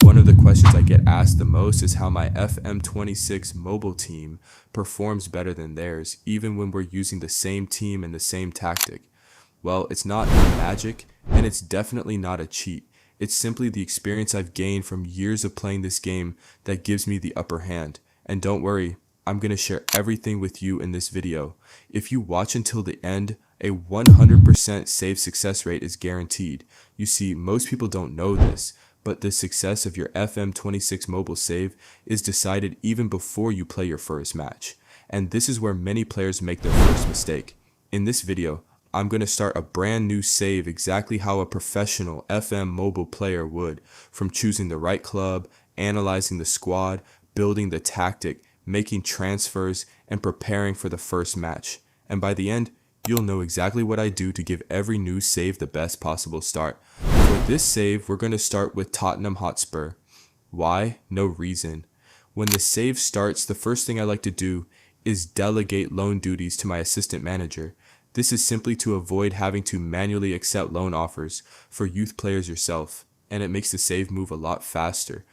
one of the questions I get asked the most is how my FM26 Mobile team performs better than theirs, even when we're using the same team and the same tactic. Well, it's not magic, and it's definitely not a cheat. It's simply the experience I've gained from years of playing this game that gives me the upper hand. And don't worry, I'm going to share everything with you in this video. If you watch until the end, a 100% save success rate is guaranteed. You see, most people don't know this, but the success of your FM26 mobile save is decided even before you play your first match. And this is where many players make their first mistake. In this video, I'm going to start a brand new save exactly how a professional FM mobile player would, from choosing the right club, analyzing the squad, building the tactic, making transfers, and preparing for the first match. And by the end, you'll know exactly what I do to give every new save the best possible start. For this save, we're going to start with Tottenham Hotspur. Why? No reason. When the save starts, the first thing I like to do is delegate loan duties to my assistant manager. This is simply to avoid having to manually accept loan offers for youth players yourself, and it makes the save move a lot faster.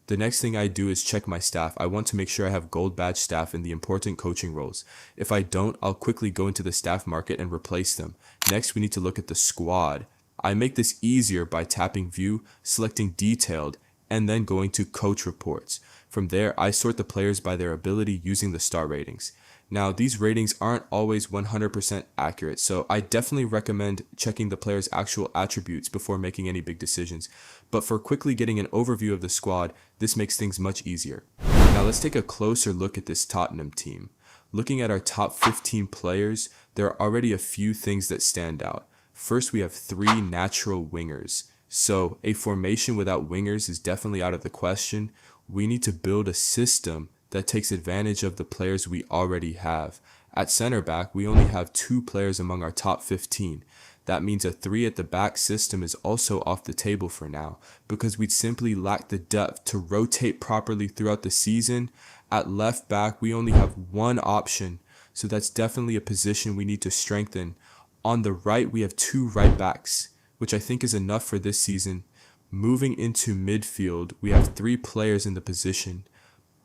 The next thing I do is check my staff. I want to make sure I have gold badge staff in the important coaching roles. If I don't, I'll quickly go into the staff market and replace them. Next, we need to look at the squad. I make this easier by tapping view, selecting detailed, and then going to coach reports. From there, I sort the players by their ability using the star ratings. Now, these ratings aren't always 100% accurate, so I definitely recommend checking the player's actual attributes before making any big decisions. But for quickly getting an overview of the squad, this makes things much easier. Now, let's take a closer look at this Tottenham team. Looking at our top 15 players, there are already a few things that stand out. First, we have 3 natural wingers. So, a formation without wingers is definitely out of the question. We need to build a system that takes advantage of the players we already have. At center back, we only have 2 players among our top 15. That means a 3 at the back system is also off the table for now, because we'd simply lack the depth to rotate properly throughout the season. At left back, we only have 1 option, so that's definitely a position we need to strengthen. On the right, we have 2 right backs, which I think is enough for this season. Moving into midfield, we have 3 players in the position.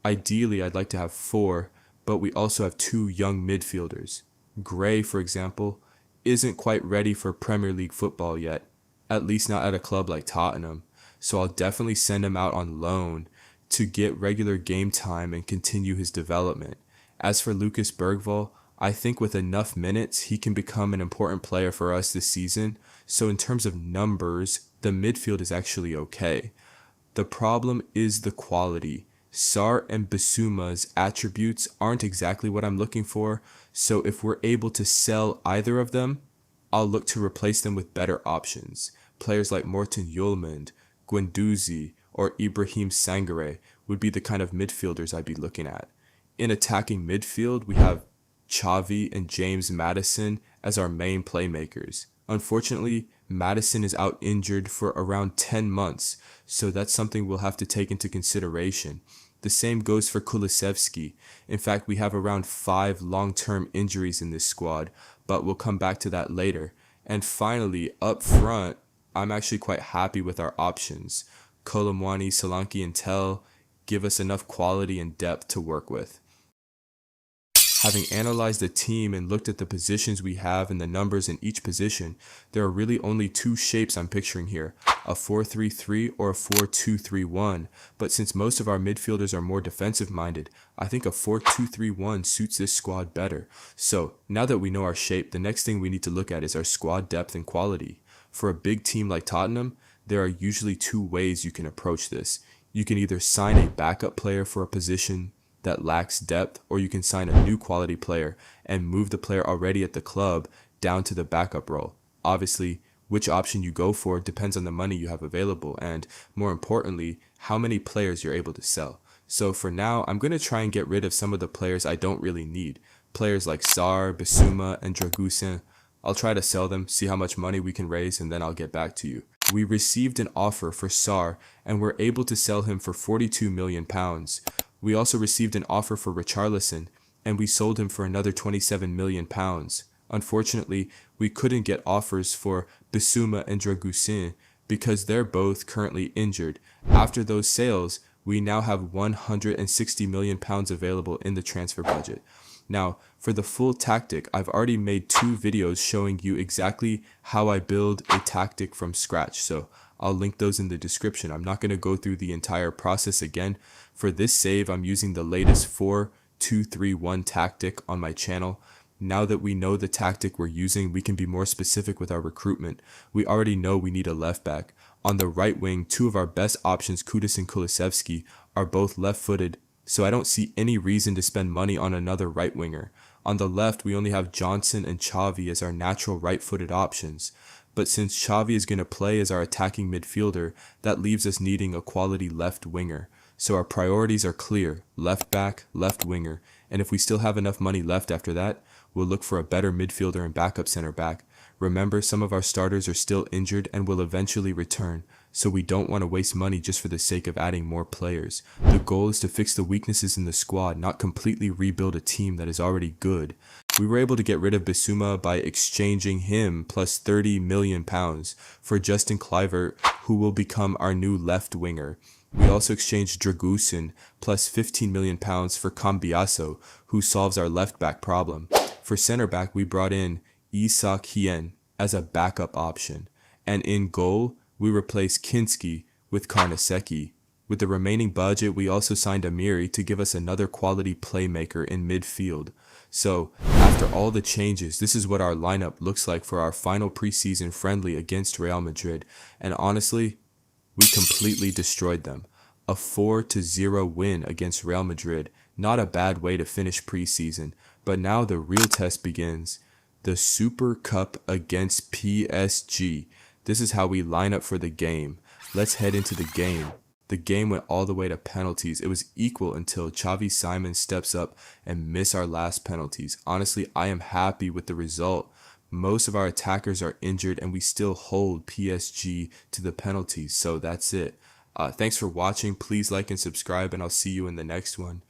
Ideally, I'd like to have 4, but we also have 2 young midfielders. Gray, for example, isn't quite ready for Premier League football yet, at least not at a club like Tottenham, so I'll definitely send him out on loan to get regular game time and continue his development. As for Lucas Bergvall, I think with enough minutes, he can become an important player for us this season, so in terms of numbers, the midfield is actually okay. The problem is the quality. Sarr and Bissouma's attributes aren't exactly what I'm looking for, so if we're able to sell either of them, I'll look to replace them with better options. Players like Morten Hjulmand, Guendouzi, or Ibrahim Sangare would be the kind of midfielders I'd be looking at. In attacking midfield, we have Xavi and James Maddison as our main playmakers. Unfortunately, Maddison is out injured for around 10 months, so that's something we'll have to take into consideration. The same goes for Kulusevski. In fact, we have around 5 long-term injuries in this squad, but we'll come back to that later. And finally, up front, I'm actually quite happy with our options. Kolomwani, Solanke, and Tell give us enough quality and depth to work with. Having analyzed the team and looked at the positions we have and the numbers in each position, there are really only 2 shapes I'm picturing here, a 4-3-3 or a 4-2-3-1, but since most of our midfielders are more defensive-minded, I think a 4-2-3-1 suits this squad better. So, now that we know our shape, the next thing we need to look at is our squad depth and quality. For a big team like Tottenham, there are usually 2 ways you can approach this. You can either sign a backup player for a position that lacks depth, or you can sign a new quality player and move the player already at the club down to the backup role. Obviously, which option you go for depends on the money you have available and, more importantly, how many players you're able to sell. So for now, I'm going to try and get rid of some of the players I don't really need. Players like Sarr, Bissouma, and Dragusin. I'll try to sell them, see how much money we can raise, and then I'll get back to you. We received an offer for Sarr and were able to sell him for £42 million. We also received an offer for Richarlison, and we sold him for another £27 million. Unfortunately, we couldn't get offers for Bissouma and Dragusin, because they're both currently injured. After those sales, we now have 160 million pounds available in the transfer budget. Now, for the full tactic, I've already made 2 videos showing you exactly how I build a tactic from scratch. So I'll link those in the description. I'm not going to go through the entire process again. For this save, I'm using the latest 4-2-3-1 tactic on my channel. Now that we know the tactic we're using, we can be more specific with our recruitment. We already know we need a left back. On the right wing, 2 of our best options, Kudus and Kulusevski, are both left-footed, so I don't see any reason to spend money on another right winger. On the left, we only have Johnson and Xavi as our natural right-footed options. But since Xavi is going to play as our attacking midfielder, that leaves us needing a quality left winger. So our priorities are clear: left back, left winger, and if we still have enough money left after that, we'll look for a better midfielder and backup center back. Remember, some of our starters are still injured and will eventually return, so we don't want to waste money just for the sake of adding more players. The goal is to fix the weaknesses in the squad, not completely rebuild a team that is already good. We were able to get rid of Bissouma by exchanging him plus 30 million pounds for Justin Kluivert, who will become our new left winger. We also exchanged Dragusin plus 15 million pounds for Cambiasso, who solves our left back problem. For center back, we brought in Isak Hien as a backup option, and in goal, we replaced Kinski with Karnaseki. With the remaining budget, we also signed Amiri to give us another quality playmaker in midfield. So, after all the changes, this is what our lineup looks like for our final preseason friendly against Real Madrid, and honestly, we completely destroyed them. A 4-0 win against Real Madrid, not a bad way to finish preseason, but now the real test begins. The Super Cup against PSG. This is how we line up for the game. Let's head into the game. The game went all the way to penalties. It was equal until Xavi Simon steps up and missed our last penalties. Honestly, I am happy with the result. Most of our attackers are injured and we still hold PSG to the penalties. So that's it. Thanks for watching. Please like and subscribe, and I'll see you in the next one.